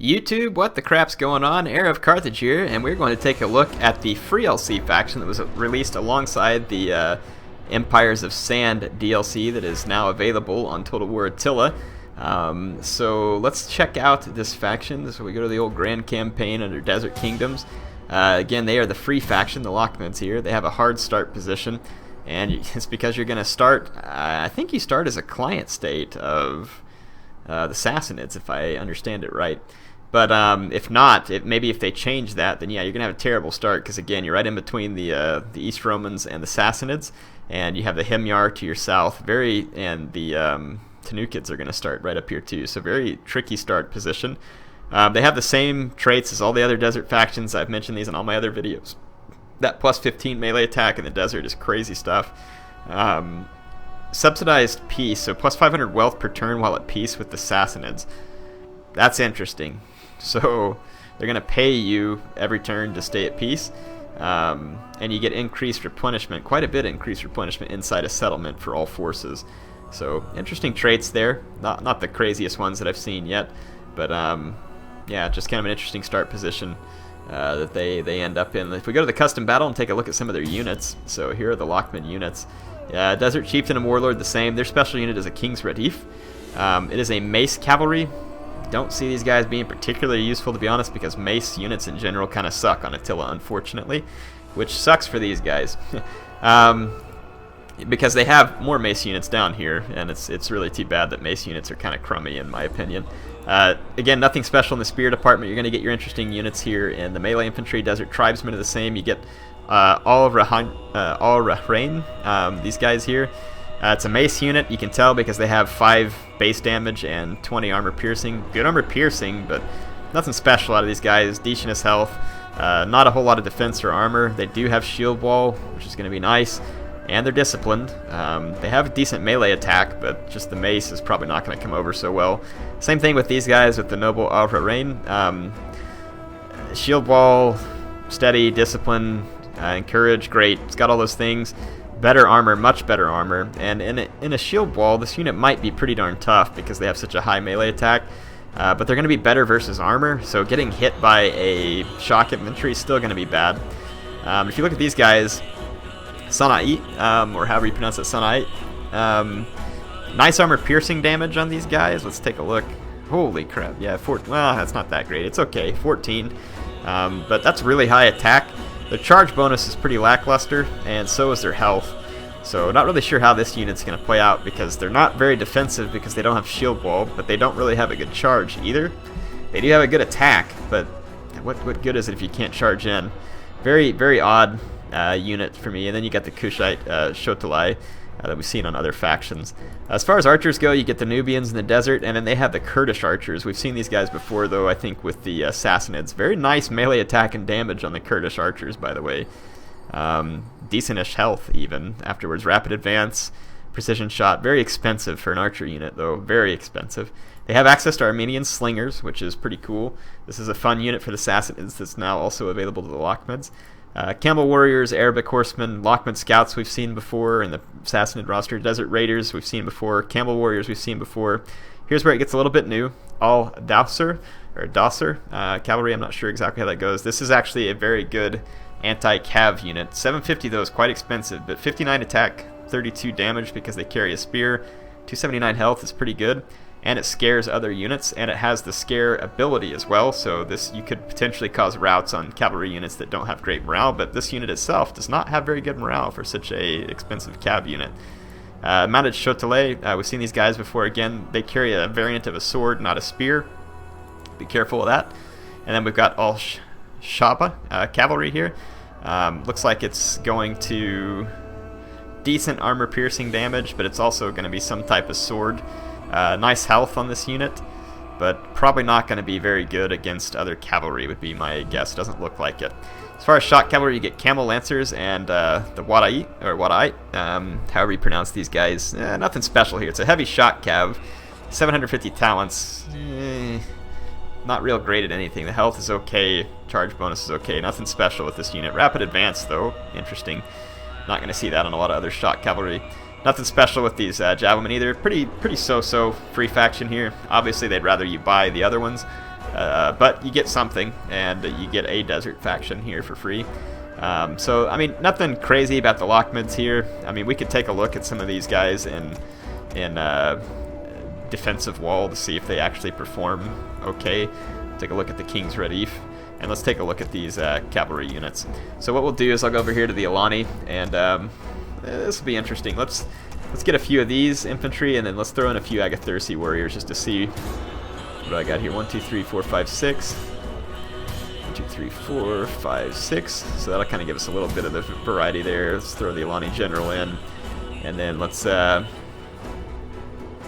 YouTube, what the crap's going on? HeirofCarthage here, and we're going to take a look at the free LC faction that was released alongside the Empires of Sand DLC that is now available on Total War Attila. So let's check out this faction. So we go to the old Grand Campaign under Desert Kingdoms. Again, they are the free faction, the Lakhmids here. They have a hard start position, and it's because you're going to start, I think you start as a client state of the Sassanids, if I understand it right. But if not, maybe if they change that, then yeah, you're gonna have a terrible start because again, you're right in between the East Romans and the Sassanids, and you have the Himyar to your south. And the Tanukids are gonna start right up here too. So very tricky start position. They have the same traits as all the other desert factions. I've mentioned these in all my other videos. That plus 15 melee attack in the desert is crazy stuff. Subsidized peace, so plus 500 wealth per turn while at peace with the Sassanids. That's interesting. So they're going to pay you every turn to stay at peace, and you get increased replenishment, quite a bit increased replenishment inside a settlement for all forces. So interesting traits there, not the craziest ones that I've seen yet, but yeah, just kind of an interesting start position that they end up in. If we go to the custom battle and take a look at some of their units, so here are the Lakhmid units. Desert Chieftain and Warlord the same. Their special unit is a King's Radif. It is a Mace Cavalry. Don't see these guys being particularly useful, to be honest, because mace units in general kind of suck on Attila, unfortunately, which sucks for these guys. Because they have more mace units down here, and it's really too bad that mace units are kind of crummy in my opinion. Again, nothing special in the spear department. You're going to get your interesting units here in the melee infantry. Desert Tribesmen are the same. You get all Rahrain, these guys here. It's a mace unit, you can tell because they have 5 base damage and 20 armor piercing. Good armor piercing, but nothing special out of these guys. Decent as health. Not a whole lot of defense or armor. They do have shield wall, which is going to be nice. And they're disciplined. They have a decent melee attack, but just the mace is probably not going to come over so well. Same thing with these guys with the Noble Rahrain. Shield wall, steady, discipline, encourage, great. It's got all those things. Better armor, much better armor, and in a shield wall, this unit might be pretty darn tough because they have such a high melee attack, but they're going to be better versus armor, so getting hit by a shock infantry is still going to be bad. If you look at these guys, Sanait, or however you pronounce it, Sanait, nice armor piercing damage on these guys. Let's take a look. Holy crap, yeah, well, that's not that great. It's okay, 14, but that's really high attack. Their charge bonus is pretty lackluster, and so is their health. So not really sure how this unit's going to play out because they're not very defensive because they don't have shield wall, but they don't really have a good charge either. They do have a good attack, but what good is it if you can't charge in? Very, very odd unit for me. And then you got the Kushite Shotalai that we've seen on other factions. As far as archers go, you get the Nubians in the desert, and then they have the Kurdish archers. We've seen these guys before, though, I think, with the Sassanids. Very nice melee attack and damage on the Kurdish archers, by the way. Decentish health, even, afterwards. Rapid advance, precision shot. Very expensive for an archer unit, though. Very expensive. They have access to Armenians Slingers, which is pretty cool. This is a fun unit for the Sassanids that's now also available to the Lakhmids. Camel Warriors, Arabic Horsemen, Lakhmid Scouts we've seen before in the Sassanid roster, Desert Raiders we've seen before, Camel Warriors we've seen before. Here's where it gets a little bit new. All Dosser, Cavalry, I'm not sure exactly how that goes. This is actually a very good anti-cav unit. 750 though is quite expensive, but 59 attack, 32 damage because they carry a spear, 279 health is pretty good. And it scares other units, and it has the scare ability as well, so you could potentially cause routes on cavalry units that don't have great morale, but this unit itself does not have very good morale for such a expensive cav unit. Mounted Shotalay, we've seen these guys before. Again, they carry a variant of a sword, not a spear. Be careful of that. And then we've got all Shaba cavalry here. Looks like it's going to decent armor piercing damage, but it's also going to be some type of sword. Nice health on this unit, but probably not going to be very good against other cavalry would be my guess. Doesn't look like it. As far as shock cavalry, you get Camel Lancers and the Wadai, however you pronounce these guys. Nothing special here. It's a heavy shock cav, 750 talents. Not real great at anything. The health is okay, charge bonus is okay. Nothing special with this unit. Rapid advance though, interesting. Not going to see that on a lot of other shock cavalry. Nothing special with these javelin either. Pretty so-so free faction here. Obviously, they'd rather you buy the other ones, but you get something, and you get a desert faction here for free. So, I mean, nothing crazy about the Lakhmids here. I mean, we could take a look at some of these guys in defensive wall to see if they actually perform okay. Take a look at the King's Redif, and let's take a look at these cavalry units. So what we'll do is I'll go over here to the Alani, and this will be interesting. Let's get a few of these infantry, and then let's throw in a few Agathyrsi warriors just to see what do I got here. 1, 2, 3, 4, 5, 6. 1, 2, 3, 4, 5, 6. So that'll kind of give us a little bit of the variety there. Let's throw the Alani general in, and then let's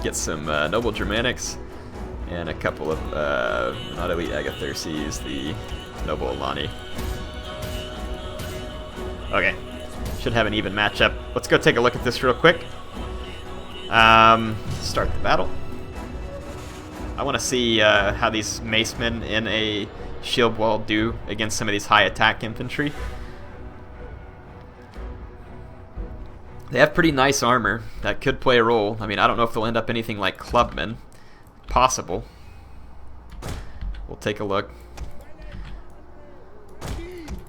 get some noble Germanics and a couple of not elite Agathyrsis, the noble Alani. Okay, should have an even matchup. Let's go take a look at this real quick. Start the battle. I want to see how these macemen in a shield wall do against some of these high attack infantry. They have pretty nice armor that could play a role. I mean, I don't know if they'll end up anything like clubmen. Possible. We'll take a look.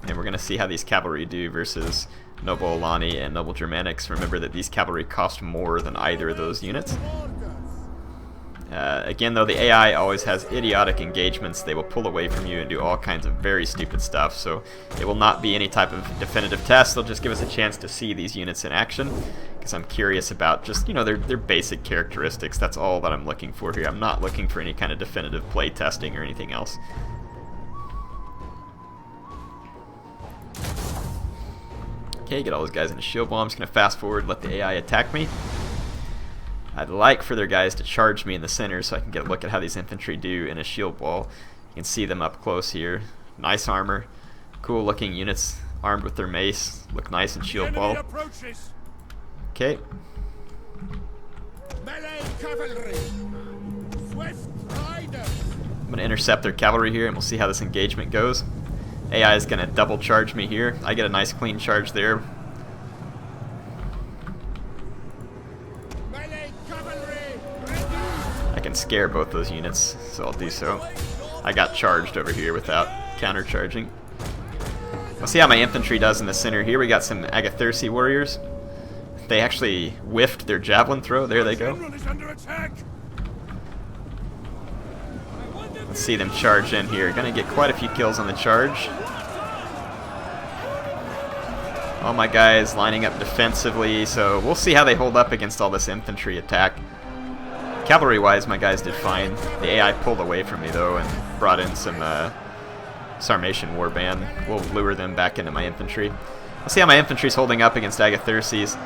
And we're going to see how these cavalry do versus noble Alani and noble Germanics. Remember that these cavalry cost more than either of those units. Again, though, the AI always has idiotic engagements. They will pull away from you and do all kinds of very stupid stuff, so it will not be any type of definitive test. They'll just give us a chance to see these units in action, because I'm curious about just, you know, their basic characteristics. That's all that I'm looking for here. I'm not looking for any kind of definitive play testing or anything else. Okay, get all those guys in a shield wall. I'm just going to fast forward, let the AI attack me. I'd like for their guys to charge me in the center so I can get a look at how these infantry do in a shield wall. You can see them up close here. Nice armor. Cool looking units armed with their mace. Look nice in shield wall. Okay. I'm going to intercept their cavalry here, and we'll see how this engagement goes. AI is going to double charge me here. I get a nice clean charge there. I can scare both those units, so I'll do so. I got charged over here without counter-charging. We'll see how my infantry does in the center here. We got some Agathyrsi warriors. They actually whiffed their javelin throw. There they go. Let's see them charge in here. Gonna get quite a few kills on the charge. All my guys lining up defensively, so we'll see how they hold up against all this infantry attack. Cavalry-wise, my guys did fine. The AI pulled away from me, though, and brought in some Sarmatian warband. We'll lure them back into my infantry. Let's see how my infantry's holding up against Agathyrsis.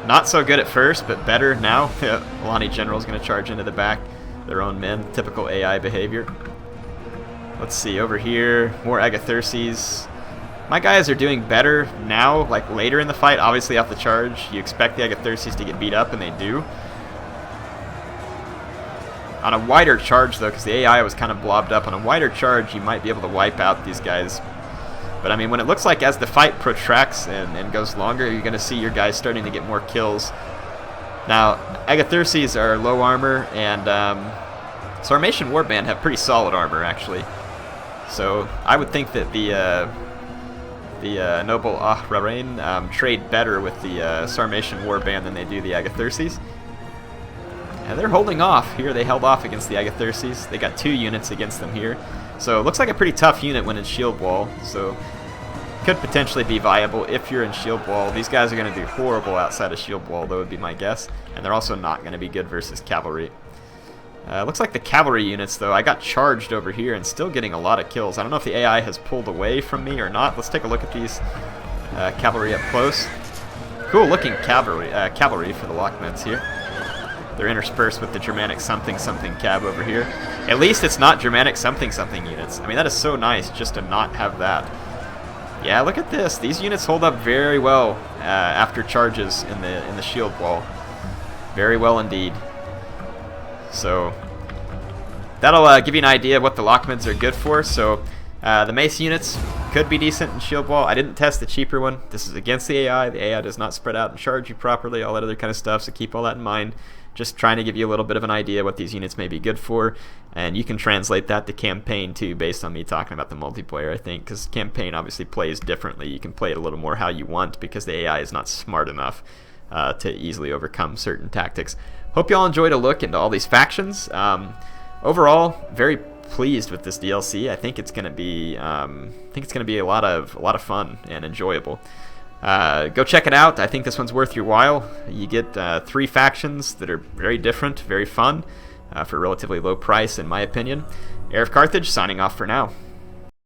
Not so good at first, but better now. Alani General's going to charge into the back. Their own men. Typical AI behavior. Let's see, over here, more Agathyrsis. My guys are doing better now, like later in the fight, obviously off the charge. You expect the Agathyrsis to get beat up, and they do. On a wider charge, though, because the AI was kind of blobbed up, on a wider charge, you might be able to wipe out these guys. But, I mean, when it looks like as the fight protracts and goes longer, you're going to see your guys starting to get more kills. Now, Agathyrsis are low armor, and Sarmatian Warband have pretty solid armor, actually. So, I would think that the Noble Ahrarain trade better with the Sarmatian Warband than they do the Agathyrsis. And they're holding off here. They held off against the Agathyrsis. They got 2 units against them here. So it looks like a pretty tough unit when in shield wall. So could potentially be viable if you're in shield wall. These guys are going to do horrible outside of shield wall, though, would be my guess. And they're also not going to be good versus cavalry. Looks like the cavalry units, though, I got charged over here and still getting a lot of kills. I don't know if the AI has pulled away from me or not. Let's take a look at these cavalry up close. Cool looking cavalry for the Lakhmids here. They're interspersed with the Germanic something-something cab over here. At least it's not Germanic something-something units. I mean, that is so nice just to not have that. Yeah, look at this. These units hold up very well after charges in the shield wall. Very well indeed. So that'll give you an idea of what the Lakhmids are good for. So the mace units could be decent in Shield Wall. I didn't test the cheaper one. This is against the AI. The AI does not spread out and charge you properly, all that other kind of stuff, so keep all that in mind. Just trying to give you a little bit of an idea what these units may be good for, and you can translate that to campaign too, based on me talking about the multiplayer, I think, because campaign obviously plays differently. You can play it a little more how you want because the AI is not smart enough to easily overcome certain tactics. Hope y'all enjoyed a look into all these factions. Overall, very pleased with this DLC. I think it's gonna be a lot of fun and enjoyable. Go check it out. I think this one's worth your while. You get 3 factions that are very different, very fun, for a relatively low price, in my opinion. HeirofCarthage signing off for now.